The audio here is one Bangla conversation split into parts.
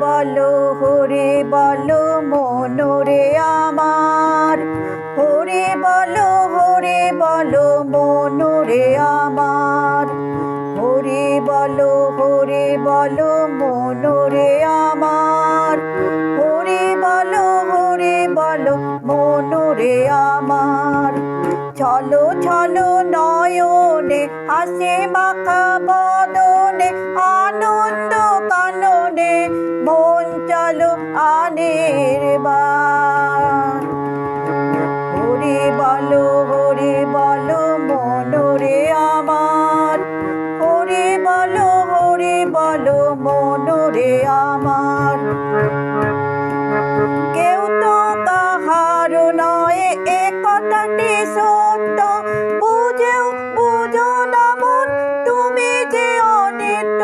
বলো মনোরে আমার, হরে বলো মনোরে আমার, হরে বলো মনোরে আমার, হরে বলো মনোরে আমার। চলো চলো নয়নে হাসি মাখা বদনে, আনন্দ কাননে মন চলো আনির্বাণ। হরে বলো মনোরে আমার, হরে বলো মনোরে আমার। কেউ তো কাহার নয় এ কথাটি সত্য, বুঝো না মন তুমি যে অনিত্য।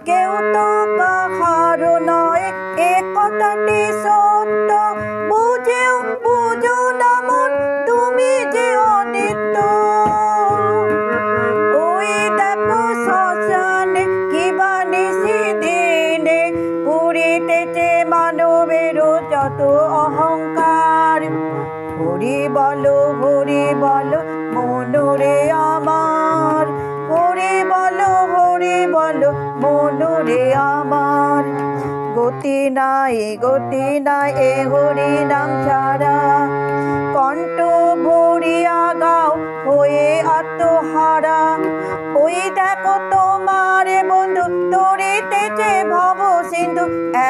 কেউ তো কাহার নয় এ কথাটি সত্য, বুঝো না মন তুমি যে অনিত্য। ওই দেখো শ্মশানে কিবা নিশি দিনে পুরিতেছে মানবেরও যত অহংকার। হরি বলো মনোরে আমার, হরি বলো মনোরে আমার। গতি নাই এ হরি নাম ছাড়া, কণ্ঠ ভরিয়া গাও হয়ে আত্মহারা। ওই দেখো তোমার বন্ধু তরিতেছে ভব সিন্ধু,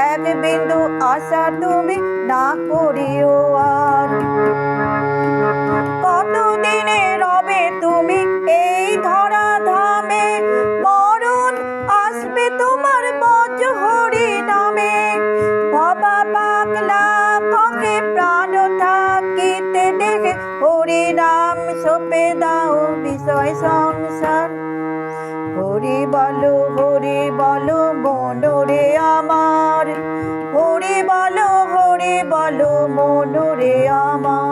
এক বিন্দু আশা তুমি না করিও আর। কতদিনে রবে তুমি এই ধরা ধামে, মরণ আসবে তোমার বজ্র হরি নামে। ভবা পাগলা ককে প্রাণ থাকিতে দেখে, হরি নাম সপে দাও বিষয় সংসার। হরি বলো মনোরে আমার, হরি বলো মনোরে আমার।